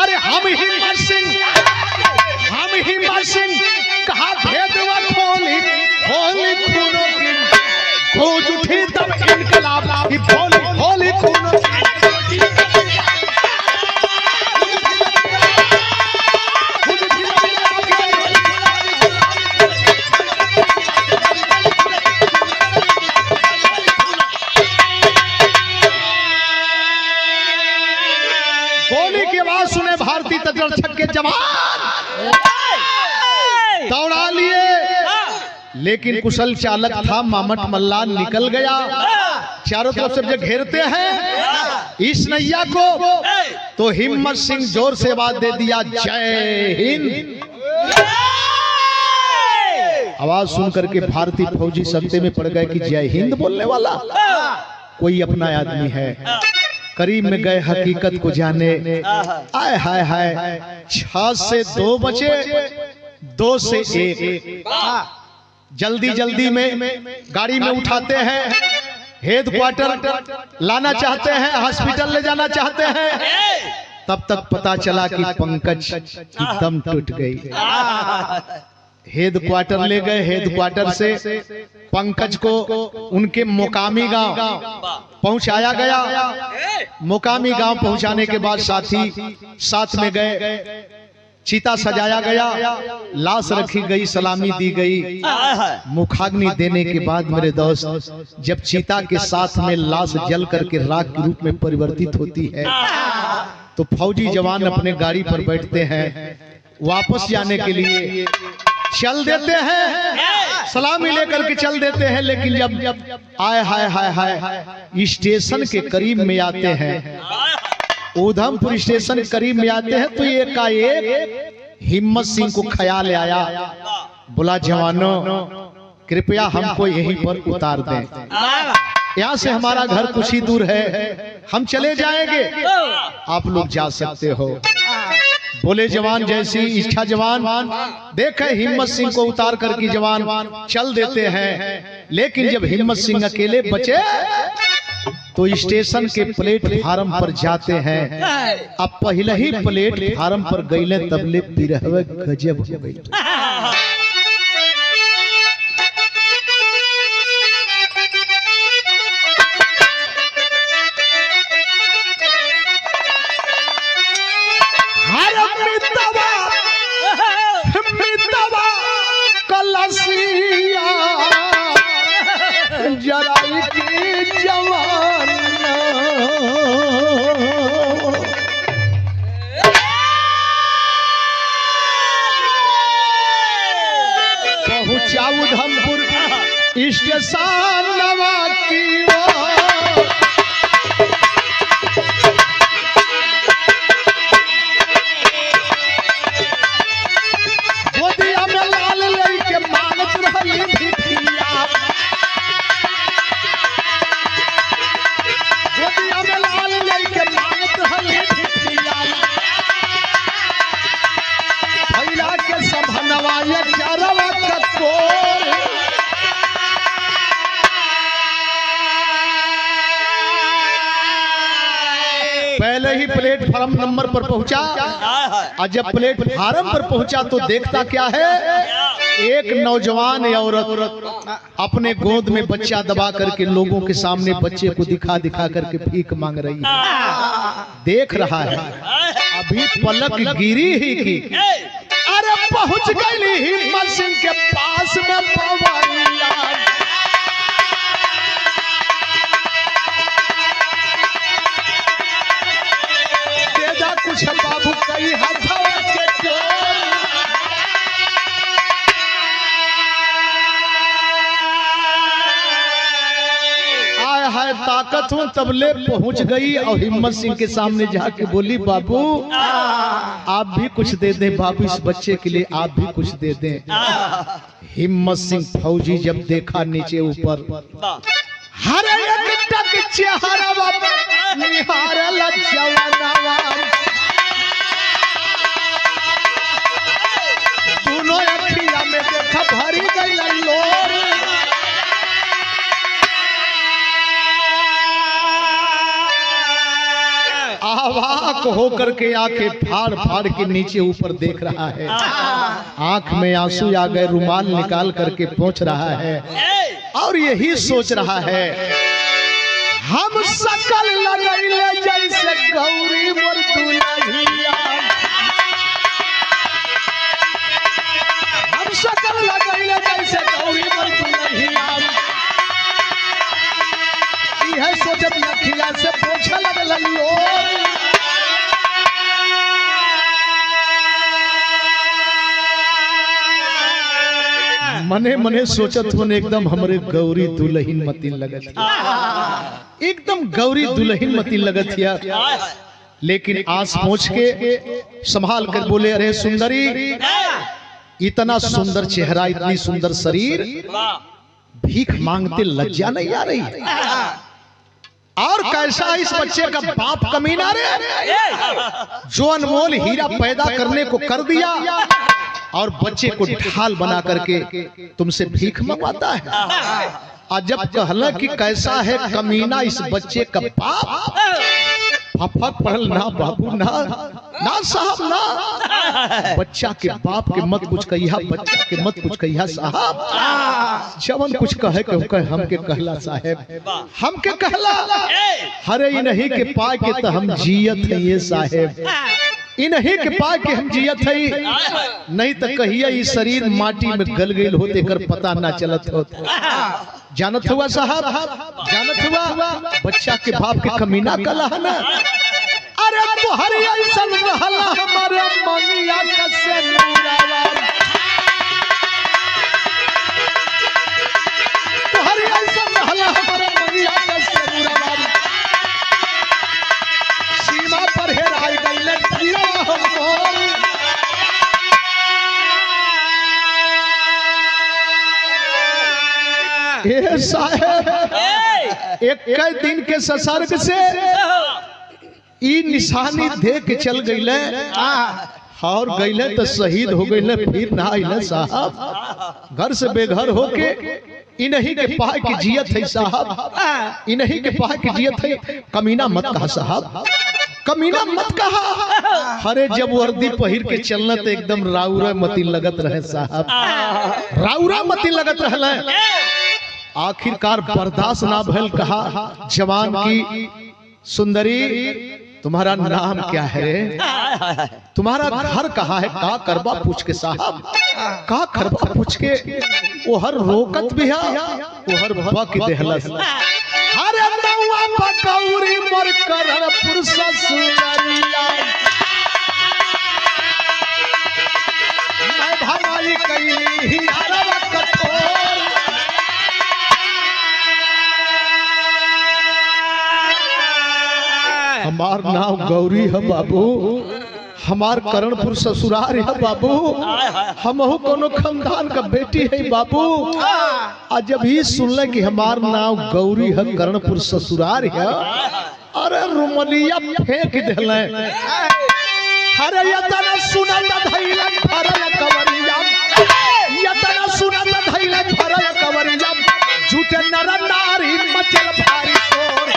अरे हम हिम्मत सिंह कहा भेदवा खोली खोली खूनों की गूंज उठी तब इनकलाब की बोली खोली खूनों की। गोली की आवाज सुने भारतीय तटरक्षक के जवान दौड़ा लिए, लेकिन कुशल चालक था मामट मल्ला निकल गया। चारों तरफ से जब घेरते हैं इस नैया को तो हिम्मत सिंह जोर से आवाज दे दिया, जय हिंद। आवाज सुन करके भारतीय फौजी सकते में पड़ गए कि जय हिंद बोलने वाला कोई अपना आदमी है। करीब में गए हकीकत को जाने, आय हाय हाय 6 से 2 बचे, 2 से 1। जल्दी जल्दी में गाड़ी में उठाते हैं, हेड क्वार्टर लाना चाहते हैं, हॉस्पिटल ले जाना चाहते हैं। तब तक पता चला कि पंकज की दम टूट गई। हेड क्वार्टर ले गए, हेड क्वार्टर से पंकज को उनके मुकामी गांव पहुंचाया गया। मुकामी गांव पहुंचाने के बाद साथी साथ में गए, चीता सजाया गया, लाश रखी गई, सलामी दी गई। मुखाग्नि देने के बाद मेरे दोस्त, जब चीता के साथ में लाश जल करके राख के रूप में परिवर्तित होती है तो फौजी जवान अपने गाड़ी पर बैठते हैं, वापस जाने के लिए चल देते हैं, सलामी लेकर के चल देते हैं। लेकिन जब आए हाय हाय हाय स्टेशन के करीब में आते हैं, उधमपुर स्टेशन के करीब में आते हैं तो एकाएक हिम्मत सिंह को ख्याल आया, बोला जवानों कृपया हमको यहीं पर उतार दें, यहाँ से हमारा घर कुछ ही दूर है, हम चले जाएंगे, आप लोग जा सकते हो। बोले जवान जैसी इच्छा जवान। देखे हिम्मत सिंह को उतार करके जवान चल देते हैं। लेकिन जब हिम्मत सिंह अकेले बचे तो स्टेशन के प्लेटफार्म पर जाते हैं। अब पहले ही प्लेटफार्म पर गईले तबले पिरहवे गजब हो गई। जराई की जवान पहुंचा उधमपुर स्टेशन नवा की गोदिया में लाल लेके मानत रही भिखिया, पहले ही प्लेटफार्म नंबर पर पहुंचा। और जब प्लेटफार्म पर पहुंचा तो देखता क्या है, एक नौजवान औरत अपने गोद में बच्चा दबा करके लोगों के सामने बच्चे को दिखा दिखा करके भीख मांग रही है। देख रहा है, अभी पलक गिरी ही की, अरे पहुंच गई हिम्मत सिंह के पास में पवैया। कुछ बाबू कई हाथों के आय हाय ताकत हूं तबले पहुंच गई और हिम्मत सिंह के सामने जाके बोली, बाबू आप भी कुछ दे दें, बाबू इस बच्चे के लिए आप भी कुछ दे दें। हिम्मत सिंह फौजी जब देखा नीचे ऊपर, हर एक टक चेहरा निहारल जवानवा, दोनों अखिया में देखा भरी गई लोर। अवाक होकर के आंखें फाड़ फाड़ के नीचे ऊपर देख रहा है। आंख में आंसू आ गए, रुमाल निकाल करके पोंछ रहा है और यही सोच रहा है, हम सकल लगैले जैसे गौरी मोर दुल्हनिया, हम सकल लगैले जैसे गौरी मोर दुल्हनिया। यह सोचत लखिया से पूछा लगलियो, मने मने सोचत होने एकदम हमरे गौरी दुल्हन मतीन लगत, एकदम गौरी दुल्हन मतीन लगत या। लेकिन आस पहुंच के संभाल कर बोले, अरे सुंदरी, इतना सुंदर चेहरा, इतनी सुंदर शरीर, भीख मांगते लज्जा नहीं आ रही? और कैसा इस बच्चे का बाप कमीना रे, जो अनमोल हीरा पैदा करने को कर दिया और बच्चे को ढाल बना करके तुमसे भीख मंगवाता है। और जब कहला कि कैसा है कमीना इस बच्चे का बाप, फफक पढ़ल ना बाबू, ना ना साहब ना, बच्चा के बाप के मत कुछ कहिया, बच्चा के मत कुछ कहिया साहब, जवन कुछ कहे हमके कहला साहेब, हमके कहला। हरे इन्हीं के पाए के तो हम जियत है ये साहेब, इन्हीं के पाए के हम जियत है, नहीं तो कहिया ये शरीर माटी में गल गई होते कर पता ना चलत होते। जानत हुआ साहब, जानत हुआ बच्चा के बाप के कमीना कला है ना। अरे तो हरे ऐसा रहला हमारे मनिया कसे नूरावा, तो हरे ऐसा रहला हमारे मनिया कसे नूरावा, सीमा पर हेराई गइले तीरा हमर। ए साहेब, एक दिन के ससर्ग से ई निशानी दे के चल गईले और गईले तो शहीद हो गईले, फिर ना आइले साहब। घर से बेघर होके इन्हीं के पाए की जियत है साहब, इन्हीं के पाए की जियत है। कमीना मत कहा साहब, कमीना मत कहा। हरे जब वर्दी पहिर के चलना तो एकदम राउरा मती लगत रहे साहब, राउरा मती लगत रहले। आखिरकार बर्दाश्त ना भल, कहा जवान की सुंदरी तुम्हारा नाम क्या है रे, तुम्हारा घर कहाँ है, का करबा पूछ के साहब, का करबा पूछ के वो हर रोकत भी है, वो हर भवा की देहलस। हरे नौवा पकौरी मोर करनपुर ससुरिया, मैं भवाई कैली ही अरवा कठोर, हमार नाम गौरी है बाबू, हमार करणपुर ससुरार है बाबू, हमहु कोनो खानदान का बेटी है बाबू। आज जब ही सुनले कि हमार नाम गौरी है, करणपुर ससुरार है, अरे रुमलिया फेंक देले। अरे यतना सुनत धैला भरल कवरिया, यतना सुनत धैला भरल कवरिया, झूठे नर नारी मचल भारी शोर।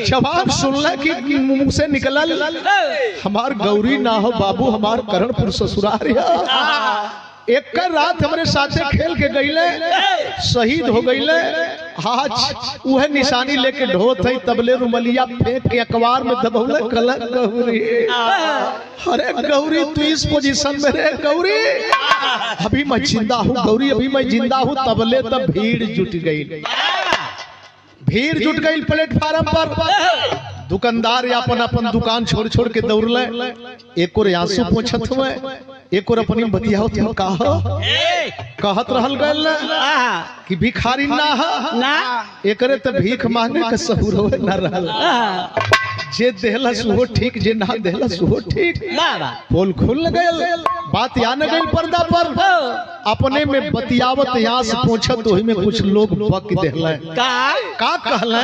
जवाब सुनला कि मुंह से निकला, हमार गौरी ना हो बाबू, हमार करणपुर ससुरार है। एक रात हमारे साथे खेल के गईले, शहीद हो गईले। आज वह निशानी लेके ढोत है, तबले रुमलिया फेंक के अखबार में दबौले कलक गौरी। अरे गौरी तू इस पोजीशन में रहे गौरी, अभी मैं जिंदा हूँ गौरी, अभी मैं जिंदा हूँ। तबले तब भीड़ जुट गई, भीड़ जुट गई प्लेटफार्म पर। दुकानदार अपन अपन दुकान छोड़ छोड़ के दौड़ले, एक और आंसू पोंछत हुए, एक और अपनी बतिया कहत रहल गल कि भिखारी ना एकरे त भीख मांगे के सहूर होए ना रहल। जे देहलस वो ठीक, जे ना देहलस वो ठीक। पोल खुल गयल, बात या न गई पर्दा पर अपने में बतियावत यहाँ से पूछत वही में कुछ लोग बक देहले का कहले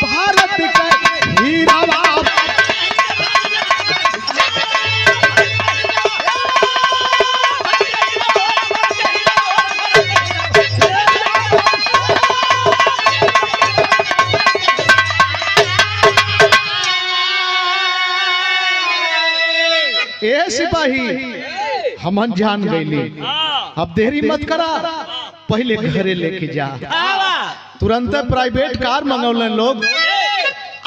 भारत का हीरावा ए सिपाही हमन जान गईली अब देरी मत करा पहले घरे लेके जा तुरंत प्राइवेट कार मंगौले लोग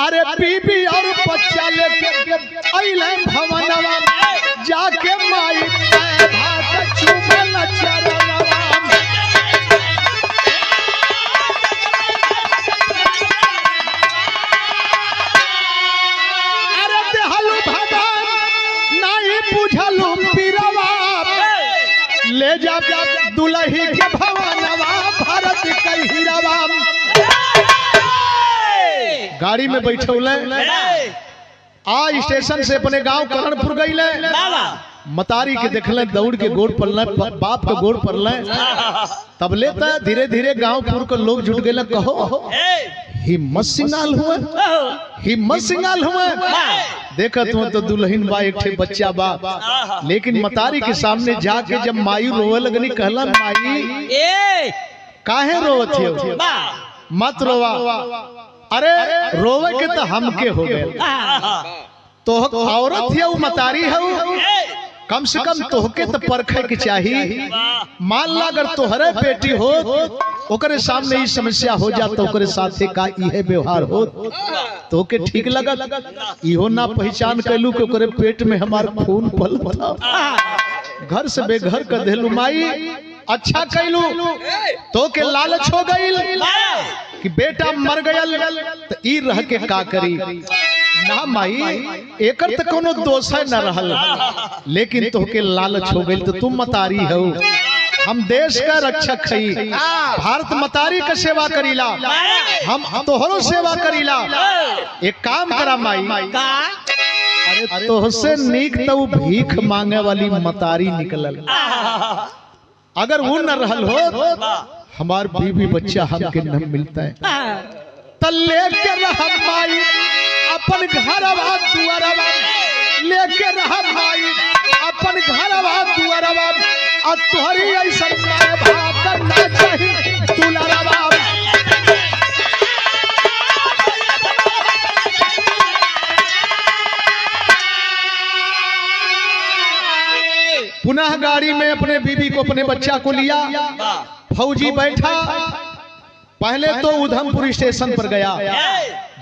अरे बीबी और बच्चा लेके अइले भवनवा जाके माई भात चुमल चरणवा अरे देहलु भगवान नहीं बुझलु पीरवा ले जा दुल्ही के भवनवा भारत के हीरावा गाड़ी में बैठौले आ स्टेशन से अपने गांव करणपुर गईले मतारी के देखले दौड़ के गोड़ पड़ले बाप के गोड़ पड़ले तब लेता धीरे धीरे गांवपुर के लोग जुट गए कहो हिम्मत सिंगाल हुए देखत हो तो दुल्हन बा एक ठे बच्चा बा लेकिन मतारी के सामने जाके जब माई रोवे लगनी कहला माई काहे रोवत हो मत रोवा अरे रोवे के तो हमके हो गए तो औरत है मतारी है कम से कम तोहके तो परखे के चाहिए मान ला अगर तोहरे बेटी हो ओकरे सामने ही समस्या हो जा तो ओकरे साथे का इहे व्यवहार हो तो के ठीक लगत इहो ना पहचान कैलू के ओकरे पेट में हमार खून पल था घर से बेघर कर देलू माई अच्छा कैलू तो के लालच हो गई कि बेटा मर गयल तो ई रह के का करी ना माई एकर तो कोनो दोष है न रहल लेकिन तोहके लालच हो गई तो तुम मतारी हो हम देश का रक्षक हई भारत मतारी का सेवा करीला हम तोहरो सेवा करीला एक काम करा माई अरे तोहसे नीक तो भीख मांगे वाली मतारी निकलल अगर वो न रहल हो हमार बीवी बच्चा हमके न मिलता है त लेके रह माई अपन घरवा दुआरवा लेके रह माई अपन घरवा दुआरवा आ तोहरी ऐसन माय भाग करना चाहिए दुलारवा पुनः गाड़ी में अपने बीबी को अपने बच्चा को लिया फौजी बैठा पहले तो उधमपुर स्टेशन पर गया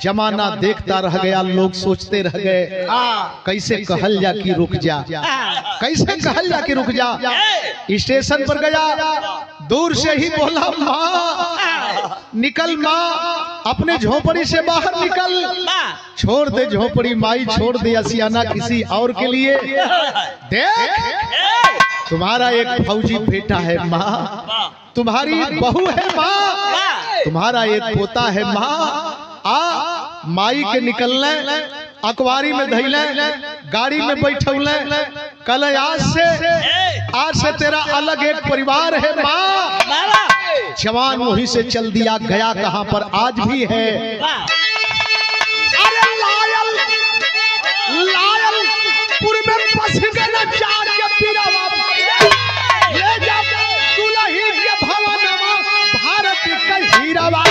जमाना देखता रह गया लोग सोचते रह गए कैसे कहल जा कि रुक जा कैसे कहल जा कि रुक जा स्टेशन पर गया दूर से ही बोला माँ निकल माँ अपने झोपड़ी से बाहर निकल छोड़ दे झोपड़ी माई छोड़ दे असियाना किसी और के लिए देख तुम्हारा एक फौजी बेटा है माँ तुम्हारी बहू है माँ तुम्हारा एक पोता है माँ आ माई के निकलने अखबारी में धैले गाड़ी में बैठौले कल आज से तेरा अलग एक परिवार है माँ जवान वहीं से चल दिया गया कहाँ पर आज भी है अरे लायल लायल पूर्व में बस गया जाके पीरावा ले जा दुल्ही के भवनवा भारत के हीरावा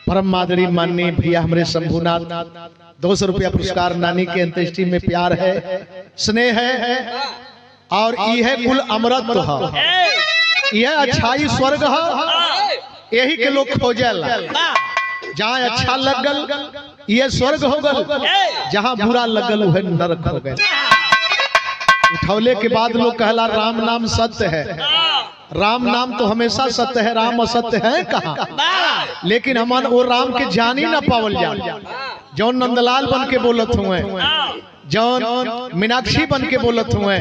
परम आदरणीय माननीय भैया हमारे शंभुनाथ 200 रुपया पुरस्कार नानी के अंत्येष्टि में प्यार है स्नेह है और यह कुल अमृत है यह अच्छाई स्वर्ग है यही के लोग खोजल। जहाँ अच्छा लगल ये स्वर्ग हो गल, जहाँ बुरा लगल वह नरक हो गए। उठौले के बाद लोग कहला राम नाम सत्य है। राम नाम तो हमेशा सत्य है, राम असत्य है कहाँ। लेकिन हमार वो राम के जान ही ना पावल जा। जौन नंदलाल बन के बोलत हुए, जौन मीनाक्षी बन के बोलत हुए,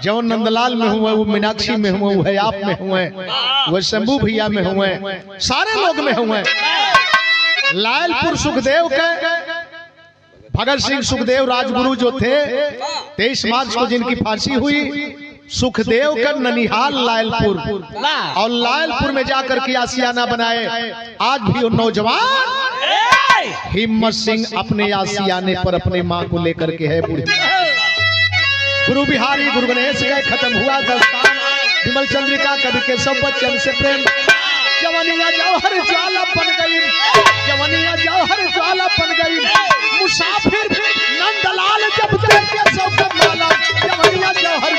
जौन नंदलाल में हुए वो मीनाक्षी में हुए, वो आप में हुए, वो शंभू भैया में हुए, सारे लोग में हुए। लायलपुर सुखदेव के भगत सिंह सुखदेव राजगुरु जो थे, 23 मार्च को जिनकी फांसी हुई, सुखदेव का ननिहाल लायलपुर, और लायलपुर में जाकर के आशियाना बनाए। आज भी वो नौजवान हिम्मत सिंह अपने आशियाने पर अपने माँ को लेकर के है बूढ़ी। गुरु बिहारी गुरु गणेश गए, खत्म हुआ दस्तान विमल चंद्रिका कवि केशव बच्चन से प्रेम। जवानिया जौहर ज्वाला बन गई, जवानिया जौहर ज्वाला बन गई, मुसाफिर नंदलाल जब देखे सब माला, जवानिया जौहर